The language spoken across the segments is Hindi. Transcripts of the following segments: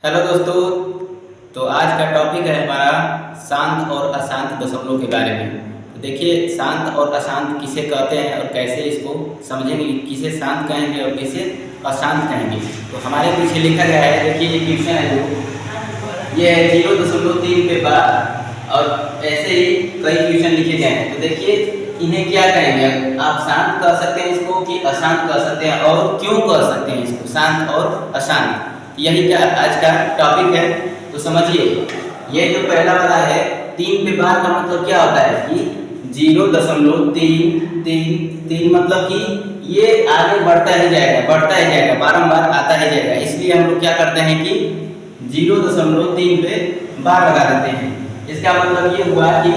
हेलो दोस्तों। तो आज का टॉपिक है हमारा शांत और अशांत दशमलव के बारे में। तो देखिए, शांत और अशांत किसे कहते हैं और कैसे इसको समझेंगे, किसे शांत कहेंगे और किसे अशांत कहेंगे। तो हमारे पीछे लिखा गया है, देखिए ये क्वेश्चन है जो ये है 0.3 के बाद, और ऐसे ही कई क्वेश्चन लिखे गए हैं। तो देखिए इन्हें क्या कहेंगे, आप शांत कह सकते हैं इसको कि अशांत कह सकते हैं, और क्यों कह सकते हैं इसको शांत और अशांत, यही क्या आज का टॉपिक है। तो समझिए, ये जो पहला वाला है 3 पे बार का मतलब क्या होता है कि 0.333 मतलब कि ये आगे बढ़ता ही जाएगा, बारंबार आता ही जाएगा। इसलिए हम लोग क्या करते हैं कि 0.3 पे बार लगा देते हैं। इसका मतलब ये हुआ कि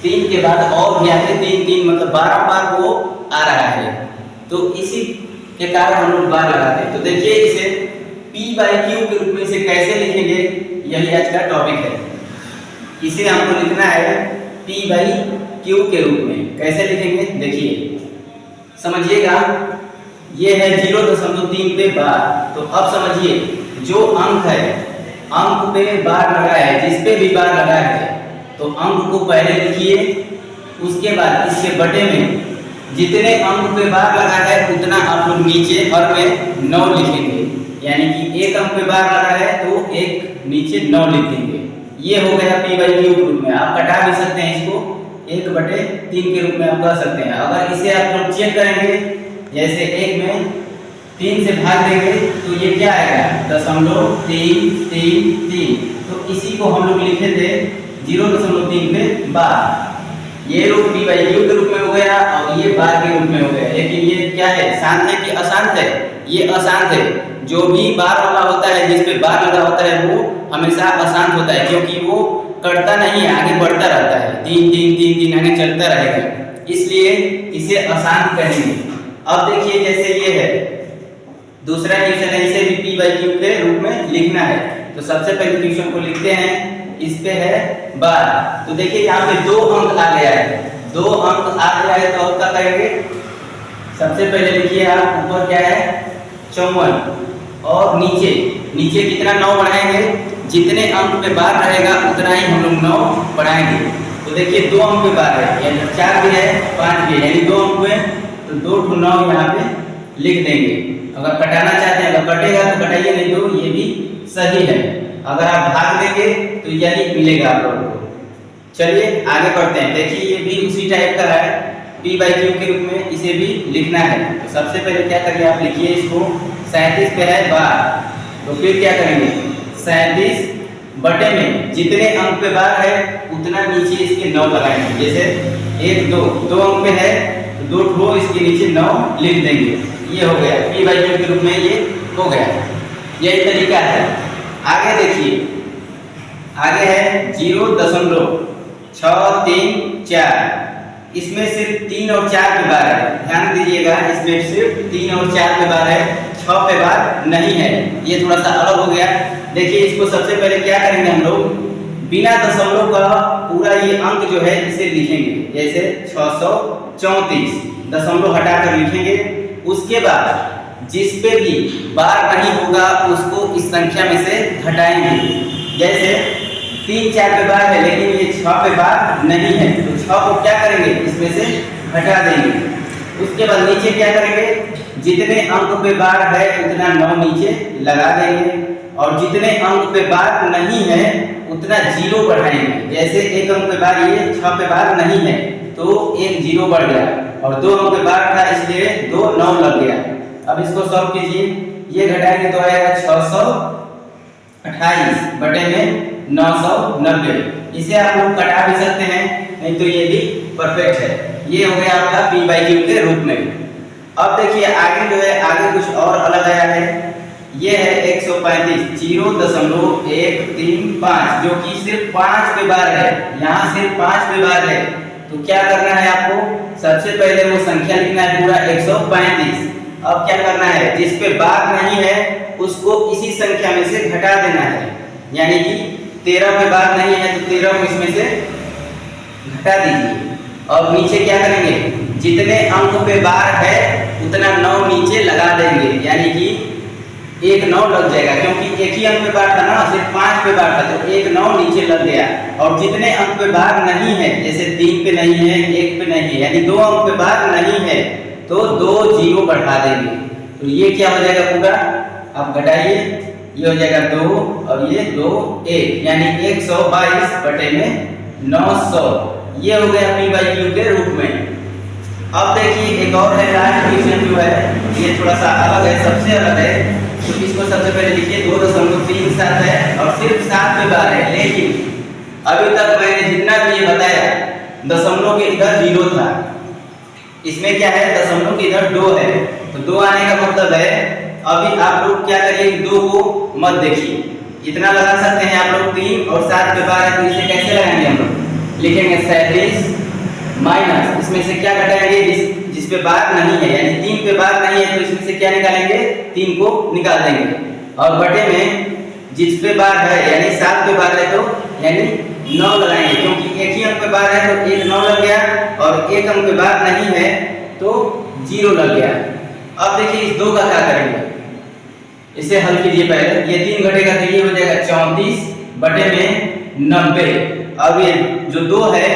3 के बाद और भी आगे 3 मतलब बारंबार वो आ रहा है, तो इसी के कारण हम लोग बार लगाते हैं। तो देखिए इसे P/Q के रूप में इसे कैसे लिखेंगे, यही आज का टॉपिक है। इसे हमको लिखना है P/Q के रूप में। कैसे लिखेंगे देखिए, समझिएगा। ये है 0.3 पे बार। तो अब समझिए, जो अंक है, अंक पे बार लगा है, जिस पे भी बार लगा है, तो अंक को पहले लिखिए। उसके बाद इसके बटे में जितने अंक पे बार लगा है उतना आप लोग नीचे हर में 9 लिखेंगे। यानी कि एक अंक पे बार लगा है तो एक नीचे 9 लिख देंगे। ये हो गया P/Q के रूप में। आप कटा भी सकते हैं इसको, 1/3 के रूप में आप कह सकते हैं। अगर इसे आप लोग चेक करेंगे, जैसे 1 में 3 से भाग देंगे तो ये क्या आएगा, 0.333। तो इसी को हम लोग लिखे थे 0.3 पे बार। ये रूप P/Q के रूप में हो गया और ये बार के रूप में हो गया। लेकिन ये क्या है, शांत है कि अशांत है? ये अशांत है। जो भी बार वाला होता है, जिस पे बार लगा होता है, वो हमेशा अशांत होता है, क्योंकि वो कटता नहीं है, आगे बढ़ता रहता है। 3 आगे चलता रहेगा, इसलिए इसे अशांत कहेंगे। अब देखिए, जैसे ये है दूसरा क्वेश्चन है, इसे भी P/Q के रूप में लिखना है। तो सबसे पहले क्वेश्चन को लिखते हैं। इस पे है बार। तो देखिए यहाँ पे 2 अंक आ गया है, 2 अंक आ गया है। तो अब क्या करेंगे, सबसे पहले लिखिए आप, ऊपर क्या है 54, और नीचे कितना 9 बढ़ाएंगे, जितने अंक पे बार रहेगा उतना ही हम लोग 9 बढ़ाएंगे। तो देखिए 2 अंक पे बार है, यानी 4 भी है 5 भी है, यानी 2 अंक पे, तो 2 to 9 यहाँ पे लिख देंगे। अगर कटाना चाहते हैं, अगर कटेगा तो कटाइए, नहीं तो ये भी सही है। अगर आप भाग देंगे तो यही मिलेगा आप लोगों को। चलिए आगे बढ़ते हैं। देखिए ये भी उसी टाइप का है, P/Q के रूप में इसे भी लिखना है। तो सबसे पहले क्या करिए, आप लिखिए इसको, 37 पे है बार। तो फिर क्या करेंगे, 37 बटे में जितने अंक पे बार है उतना नीचे इसके 9 लगाएंगे। जैसे 1 2 अंक पे है तो 2 ठो इसके नीचे 9 लिख देंगे। ये हो गया P/Q के रूप में, ये हो गया। यही तरीका है। आगे देखिए, आगे है 0.634। इसमें सिर्फ 3 और 4 पे बार है, ध्यान दीजिएगा। इसमें सिर्फ 3 और 4 पे बार है, 6 पे बार नहीं है। ये थोड़ा सा अलग हो गया। देखिए इसको सबसे पहले क्या करेंगे, हम लोग बिना दशमलव का पूरा ये अंक जो है इसे लिखेंगे। जैसे 634 दशमलव हटाकर लिखेंगे। उसके बाद जिस पे भी बार नहीं होगा उसको इस संख्या में से घटाएंगे। जैसे 3 4 पे बार है, लेकिन ये 6 पे बार नहीं है, तो 6 को क्या करेंगे, इसमें से घटा देंगे। उसके बाद नीचे क्या करेंगे, जितने अंक पे बार है उतना 9 नीचे लगा देंगे, और जितने अंक पे बार नहीं है उतना 0 बढ़ाएंगे। जैसे 1 अंक पे बार, ये 6 पे बार नहीं है तो 1 0 बढ़ गया, और 2 अंक पे बार था इसलिए 2 9 लग गया। अब इसको सॉल्व कीजिए, ये घटाएंगे तो आएगा 628 बटे में 990। इसे आप लोग कटा भी सकते हैं, नहीं तो ये भी परफेक्ट है। ये हो गया आपका P/Q के रूप में। अब देखिए आगे जो है, आगे कुछ और अलग आया है। ये है 135 0.135, जो कि सिर्फ 5 पे बार है। यहाँ सिर्फ 5 पे बार है, तो क्या करना है आपको, सबसे पहले वो संख्या लिखना है पूरा 135। अब क्या करना है, जिस पे बार नहीं है उसको इसी संख्या में से घटा देना है। यानी कि 13 पे बार नहीं है तो 13 को इसमें से घटा दीजिए। और नीचे क्या करेंगे, जितने अंक पे बार है उतना 9 नीचे लगा देंगे। यानी कि एक 9 लग जाएगा, क्योंकि एक ही अंक पे भाग था ना, सिर्फ 5 पे भाग था, तो एक 9 नीचे लग गया। और जितने अंक पे भाग नहीं है, जैसे 3 पे नहीं है, 1 पे नहीं है, यानी 2 अंक पे भाग नहीं है, तो 2 0 बढ़ा देंगे, तो ये क्या हो जाएगा पूरा, आप घटाइए, ये हो जाएगा 2 और ये 2 1, यानी 122 बटे में 900, ये हो गया p बाई क्यू के रूप में। अब देखिए एक और है, लास्ट क्वेश्चन जो है ये थोड़ा सा अलग है, सबसे अलग है, तो इसको सबसे पहले लिखिए 2.37 है और सिर्फ 7 पे बार है, लेकिन अभी तक मैंने जितना भी ये बताया दशमलव के इधर 0 था, इसमें क्या है दशमलव के इधर 2 है, तो 2 आने का मतलब है, अभी आप लोग क्या करिए 2 को मत देखिए, इतना लगा सकते हैं आप लोग 3 और 7 पे बार है, तो इसे कैसे लगाएंगे हम लोग, लिखेंगे 37 माइनस इसमें से क्या घटाएंगे, जिस पे बार नहीं है, यानी 3 पे बार नहीं है, तो इसमें से क्या निकालेंगे, 3 को निकाल देंगे, और बटे में जिस पे बार है, यानी 7 पे बार है, तो यानी 9 लगाएंगे, क्योंकि एक ही अंक पे बार है तो एक 9 लग गया, और एक अंक पे बार नहीं है तो 0 लग गया। अब देखिए इस 2 का क्या करेंगे, इसे हल कीजिए पहले, ये 3 घटेगा तो ये हो जाएगा 34 बटे में 90। अब ये जो 2 है,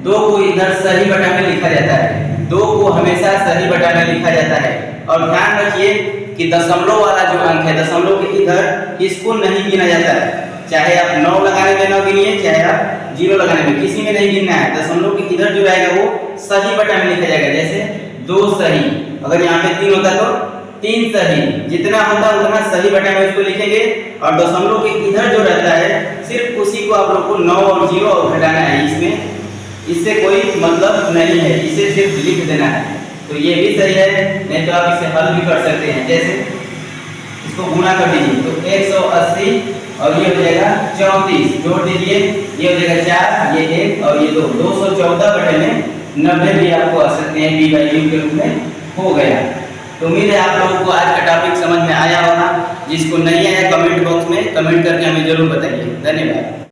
2 को इधर सही बटा में लिखा जाता है, 2 को हमेशा सही बटा में लिखा जाता है, और ध्यान रखिए कि दशमलव वाला जो अंक है, दशमलव के इधर इसको नहीं गिना जाता है, चाहे आप 9 लगाने में 9 गिनिए, चाहे आप 0 लगाने में, किसी में नहीं गिनना है, दशमलव के इधर जो रहेगा वो सही बटा में लिखा जाएगा, जैसे 2 सही, अगर यहाँ पे 3 होता तो 3 सही, जितना होता है उतना सही बटा में उसको लिखेंगे, और दशमलव के इधर जो रहता है सिर्फ उसी को आप लोग को 9 और 0 घटाना है, इसमें इससे कोई मतलब नहीं है, इसे सिर्फ लिख देना है, तो ये भी सही है, नहीं तो आप इसे हल भी कर सकते हैं, जैसे इसको गुणा कर दीजिए तो 180 और ये हो जाएगा 34, जोड़ दीजिए, ये हो जाएगा 4, ये 1 और ये 2, 214 बटे में 90 भी आपको आ सकते हैं, b बाई क्यू के रूप में हो गया। तो उम्मीद है आप लोगों को आज का टॉपिक समझ में आया होगा, जिसको नहीं आया कमेंट बॉक्स में कमेंट करके हमें जरूर बताइए। धन्यवाद।